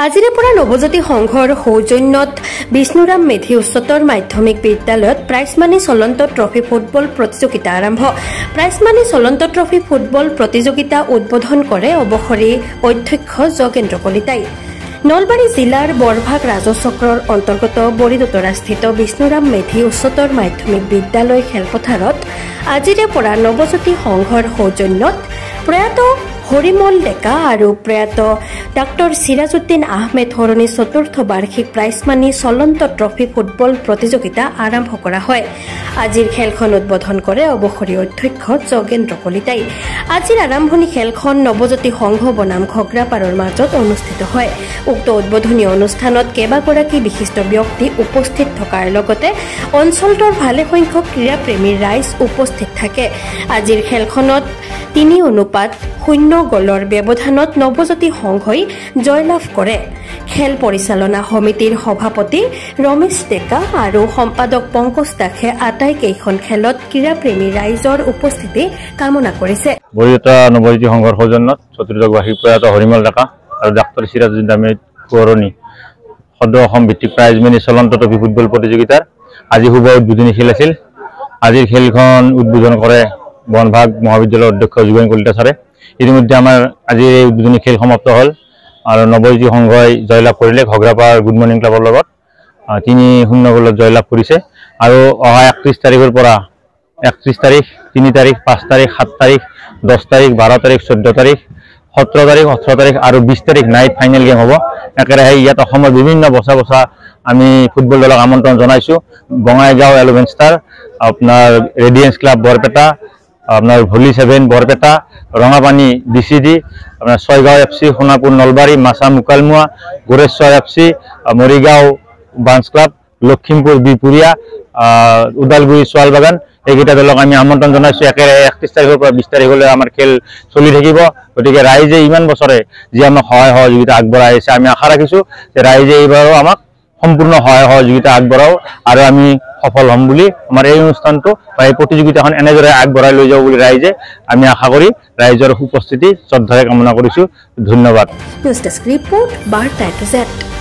আজিৰে পৰা নৱজ্যোতি সংঘৰ সৌজন্যত বিষ্ণুৰাম মেধি উচ্চতৰ মাধ্যমিক বিদ্যালয়ত প্ৰাইজমানি চলন্ত ট্ৰফী ফুটবল প্ৰতিযোগিতা আৰম্ভ। প্ৰাইজমানি চলন্ত ট্ৰফী ফুটবল প্ৰতিযোগিতা উদ্বোধন কৰে অৱসৰী অধ্যক্ষ যোগেন্দ্ৰ কলিতাই। নলবাৰী জিলাৰ বৰভাগ ৰাজচক্ৰৰ অন্তৰ্গত বৰিদোতৰাস্থিত বিষ্ণুৰাম মেধি উচ্চতৰ মাধ্যমিক বিদ্যালয় খেলপথাৰত আজিৰে পৰা নৱজ্যোতি সংঘৰ সৌজন্যত প্ৰয়াত হৰিমল ডেকা আৰু প্ৰয়াত ডাক্তৰ সিৰাজউদ্দিন আহমেদ সৰণী চতুৰ্থ বাৰ্ষিক প্ৰাইজমানি চলন্ত ট্ৰফী ফুটবল প্ৰতিযোগিতা আৰম্ভ কৰা হয়। আজিৰ খেলখন উদ্বোধন কৰে অৱসৰী অধ্যক্ষ যোগেন্দ্ৰ কলিতাই। আজিৰ আৰম্ভণি খেলখন নৱজ্যোতি সংঘ বনাম ঘগ্ৰাপাৰৰ মাজত অনুষ্ঠিত হয়। উক্ত উদ্বোধনী অনুষ্ঠানত কেইবাগৰাকী বিশিষ্ট ব্যক্তি উপস্থিত থকাৰ লগতে অঞ্চলটোৰ ভালেসংখ্যক ক্ৰীড়াপ্ৰেমীৰ ৰাইজ উপস্থিত থাকে। আজিৰ খেলখনত 3-0 গলৰ ব্যৱধানত নৱজ্যোতি সংঘই জয়লাভ কৰে। খেল পৰিচালনা সমিতিৰ সভাপতি ৰমেশ ডেকা আৰু সম্পাদক পংকজ দাসে আটাইকেইখন খেলত ক্ৰীড়াপ্ৰেমী ৰাইজৰ উপস্থিতি কামনা কৰিছে। নৱজ্যোতি সংঘৰ সৌজন্যত চতুৰ্থ বাৰ্ষিক প্ৰয়াত হৰিমল ডেকা আৰু ডাক্তৰ সিৰাজউদ্দিন আহমেদ সৰণী সদৌ অসম ভিত্তিক প্ৰাইজমানি চলন্ত ট্ৰফী ফুটবল প্ৰতিযোগিতাৰ আজি শুভ উদ্বোধনী খেল আছিল। আজিৰ খেলখন উদ্বোধন কৰে বনভাগ মহাবিদ্যালয়ৰ অধ্যক্ষ যোগেন্দ্ৰ কলিতা ছাৰে। ইতিমধ্যে আমাৰ আজি এই উদ্বোধনী খেল সমাপ্ত হ'ল আৰু নৱজ্যোতি সংঘই জয়লাভ কৰিলে ঘগ্ৰাপাৰ গুড মৰ্ণিং ক্লাবৰ লগত 3-0 গলত জয়লাভ কৰিছে। আৰু অহা 31 তাৰিখৰ পৰা 31 তাৰিখ 3 তাৰিখ 5 তাৰিখ 7 তাৰিখ 10 তাৰিখ 12 তাৰিখ 14 তাৰিখ 17 তাৰিখ 18 তাৰিখ আৰু 20 তাৰিখ নাইট ফাইনেল গেম হ'ব। একেৰাহে ইয়াত অসমৰ বিভিন্ন বছা আমি ফুটবল দলক আমন্ত্ৰণ জনাইছোঁ। বঙাইগাঁও 11 ষ্টাৰ, আপোনাৰ ৰেডিয়েন্স ক্লাব বৰপেটা, আপনাৰ ভলি 7 বৰপেটা, ৰঙাপানী DCD, আপনাৰ ছয়গাঁও FC সোনাপুৰ নলবাৰী, মাছা মুকালমুৱা, গোৰেশ্বৰ FC, মৰিগাঁও বাঞ্চ ক্লাব, লখিমপুৰ বিপুৰীয়া, ওদালগুৰি চোৱালবাগান এইকেইটা দলক আমি আমন্ত্ৰণ জনাইছোঁ। একেৰাহে 31 তাৰিখৰ পৰা 20 তাৰিখলৈ আমাৰ খেল চলি থাকিব। গতিকে ৰাইজে ইমান বছৰে যি আমাক সহায় সহযোগিতা আগবঢ়াই আহিছে, আমি আশা ৰাখিছোঁ যে ৰাইজে এইবাৰো আমাক সম্পূৰ্ণ সহায় সহযোগিতা আগবঢ়াও আৰু আমি সফল হ'ম বুলি আমাৰ এই অনুষ্ঠানটো বা এই প্ৰতিযোগিতাখন এনেদৰে আগবঢ়াই লৈ যাব বুলি ৰাইজে আমি আশা কৰি ৰাইজৰ উপস্থিতি শ্ৰদ্ধাৰে কামনা কৰিছোঁ। ধন্যবাদ। নিউজ ডেস্ক ৰিপোৰ্ট বাৰ্তা টু জেড।